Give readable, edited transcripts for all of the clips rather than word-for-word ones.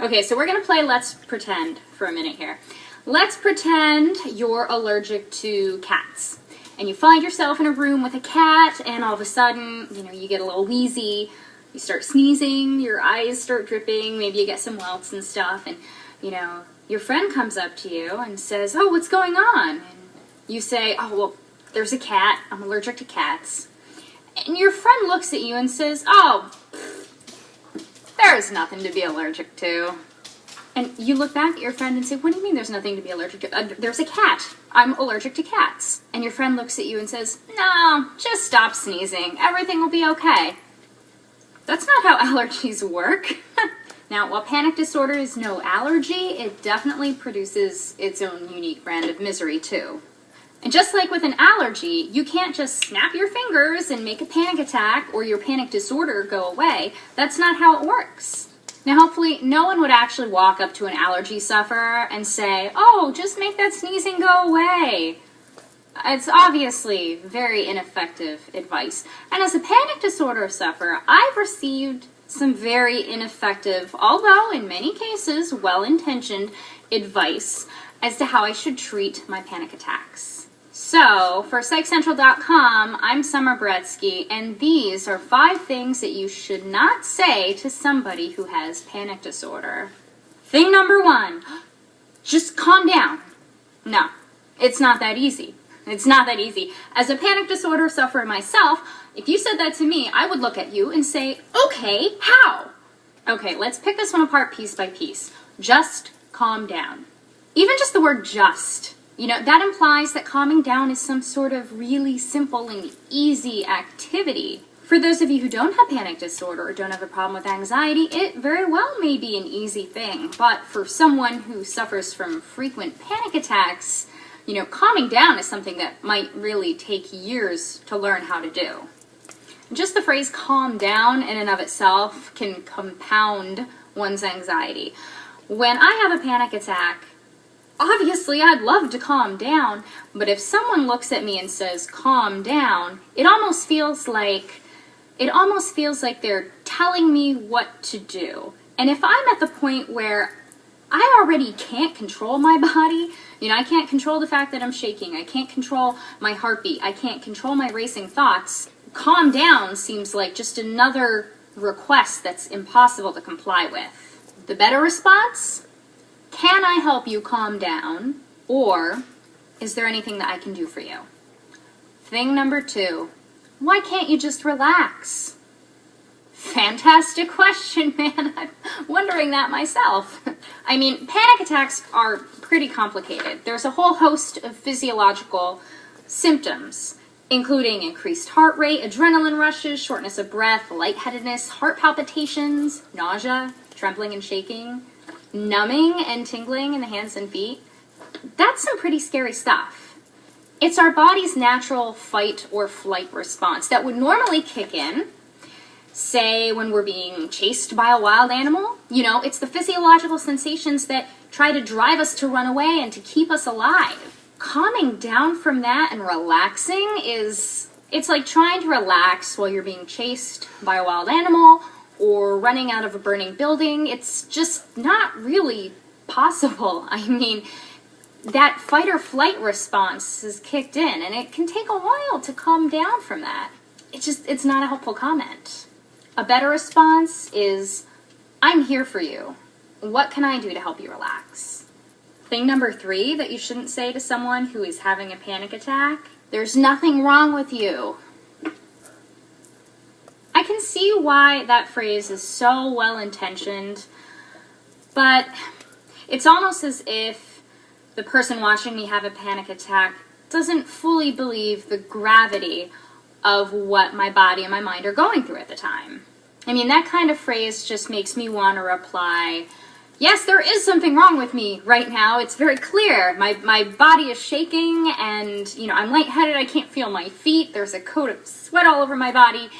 Okay, so we're going to play Let's Pretend for a minute here. Let's pretend you're allergic to cats. And you find yourself in a room with a cat, and all of a sudden, you get a little wheezy, you start sneezing, your eyes start dripping, maybe you get some welts and stuff, and, your friend comes up to you and says, "Oh, what's going on?" And you say, "Oh, well, there's a cat, I'm allergic to cats." And your friend looks at you and says, "Oh, there's nothing to be allergic to." And you look back at your friend and say, "What do you mean there's nothing to be allergic to? There's a cat. I'm allergic to cats." And your friend looks at you and says, "No, just stop sneezing. Everything will be okay." That's not how allergies work. Now, while panic disorder is no allergy, it definitely produces its own unique brand of misery, too. And just like with an allergy, you can't just snap your fingers and make a panic attack or your panic disorder go away. That's not how it works. Now, hopefully, no one would actually walk up to an allergy sufferer and say, "Oh, just make that sneezing go away." It's obviously very ineffective advice. And as a panic disorder sufferer, I've received some very ineffective, although in many cases well-intentioned, advice as to how I should treat my panic attacks. So, for PsychCentral.com, I'm Summer Bretsky, and these are 5 things that you should not say to somebody who has panic disorder. Thing number 1, just calm down. No, it's not that easy. It's not that easy. As a panic disorder sufferer myself, if you said that to me, I would look at you and say, "Okay, how?" Okay, let's pick this one apart piece by piece. Just calm down. Even just the word just, that implies that calming down is some sort of really simple and easy activity. For those of you who don't have panic disorder or don't have a problem with anxiety, it very well may be an easy thing. But for someone who suffers from frequent panic attacks, calming down is something that might really take years to learn how to do. Just the phrase calm down in and of itself can compound one's anxiety. When I have a panic attack, obviously I'd love to calm down, but if someone looks at me and says calm down, it almost feels like they're telling me what to do. And if I'm at the point where I already can't control my body, I can't control the fact that I'm shaking, I can't control my heartbeat, I can't control my racing thoughts, calm down seems like just another request that's impossible to comply with. The better response? Can I help you calm down? Or is there anything that I can do for you? Thing number 2, why can't you just relax? Fantastic question, man. I'm wondering that myself. I mean, panic attacks are pretty complicated. There's a whole host of physiological symptoms, including increased heart rate, adrenaline rushes, shortness of breath, lightheadedness, heart palpitations, nausea, trembling and shaking, numbing and tingling in the hands and feet. That's some pretty scary stuff. It's our body's natural fight or flight response that would normally kick in, say, when we're being chased by a wild animal. It's the physiological sensations that try to drive us to run away and to keep us alive. Calming down from that and relaxing it's like trying to relax while you're being chased by a wild animal or running out of a burning building. It's just not really possible. I mean, that fight or flight response is kicked in, and it can take a while to calm down from that. It's not a helpful comment. A better response is, "I'm here for you. What can I do to help you relax?" Thing number 3 that you shouldn't say to someone who is having a panic attack, "There's nothing wrong with you." I can see why that phrase is so well-intentioned, but it's almost as if the person watching me have a panic attack doesn't fully believe the gravity of what my body and my mind are going through at the time. I mean, that kind of phrase just makes me want to reply, "Yes, there is something wrong with me right now. It's very clear. My body is shaking, and, I'm lightheaded. I can't feel my feet. There's a coat of sweat all over my body.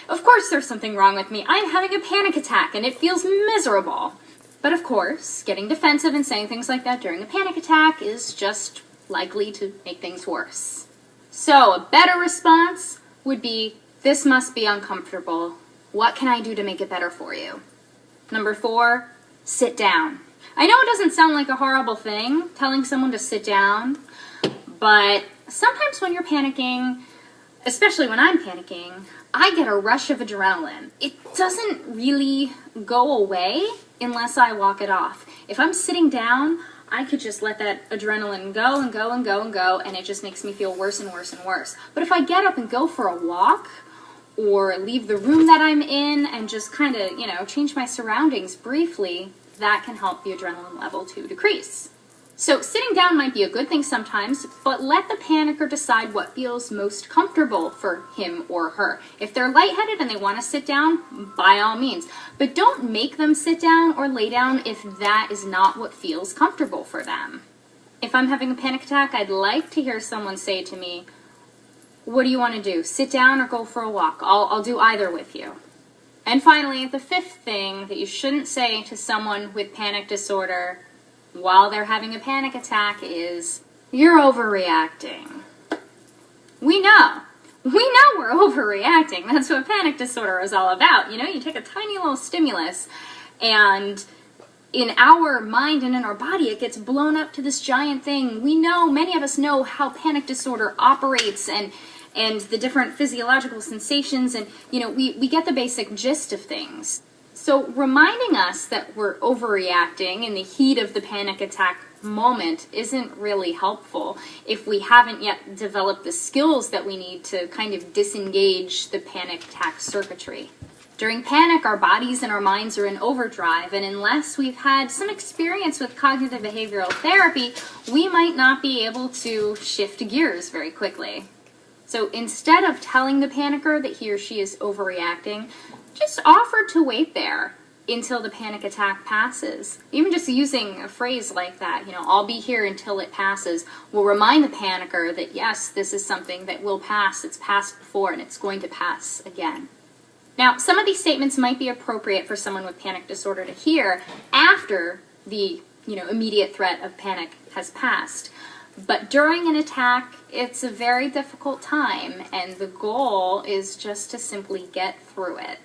Of course there's something wrong with me. I'm having a panic attack, and it feels miserable." But of course, getting defensive and saying things like that during a panic attack is just likely to make things worse. So a better response would be, "This must be uncomfortable. What can I do to make it better for you?" Number 4, sit down. I know it doesn't sound like a horrible thing, telling someone to sit down, but sometimes when you're panicking, especially when I'm panicking, I get a rush of adrenaline. It doesn't really go away unless I walk it off. If I'm sitting down, I could just let that adrenaline go and go and go and go, and it just makes me feel worse and worse and worse. But if I get up and go for a walk, or leave the room that I'm in and just kind of, change my surroundings briefly, that can help the adrenaline level to decrease. So sitting down might be a good thing sometimes, but let the panicker decide what feels most comfortable for him or her. If they're lightheaded and they want to sit down, by all means. But don't make them sit down or lay down if that is not what feels comfortable for them. If I'm having a panic attack, I'd like to hear someone say to me, what do you want to do? Sit down or go for a walk? I'll do either with you. And finally, the fifth thing that you shouldn't say to someone with panic disorder while they're having a panic attack is, you're overreacting. We know we're overreacting. That's what panic disorder is all about. You take a tiny little stimulus and in our mind and in our body, it gets blown up to this giant thing. We know, many of us know how panic disorder operates and the different physiological sensations, and we get the basic gist of things. So reminding us that we're overreacting in the heat of the panic attack moment isn't really helpful if we haven't yet developed the skills that we need to kind of disengage the panic attack circuitry. During panic, our bodies and our minds are in overdrive, and unless we've had some experience with cognitive behavioral therapy, we might not be able to shift gears very quickly. So instead of telling the panicker that he or she is overreacting, just offer to wait there until the panic attack passes. Even just using a phrase like that, I'll be here until it passes, will remind the panicker that yes, this is something that will pass. It's passed before and it's going to pass again. Now, some of these statements might be appropriate for someone with panic disorder to hear after the, immediate threat of panic has passed. But during an attack, it's a very difficult time, and the goal is just to simply get through it.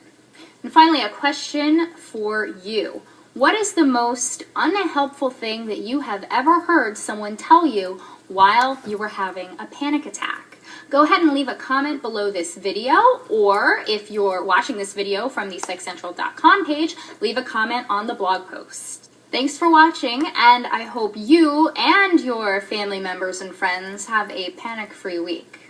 And finally, a question for you. What is the most unhelpful thing that you have ever heard someone tell you while you were having a panic attack? Go ahead and leave a comment below this video, or if you're watching this video from the PsychCentral.com page, leave a comment on the blog post. Thanks for watching, and I hope you and your family members and friends have a panic-free week.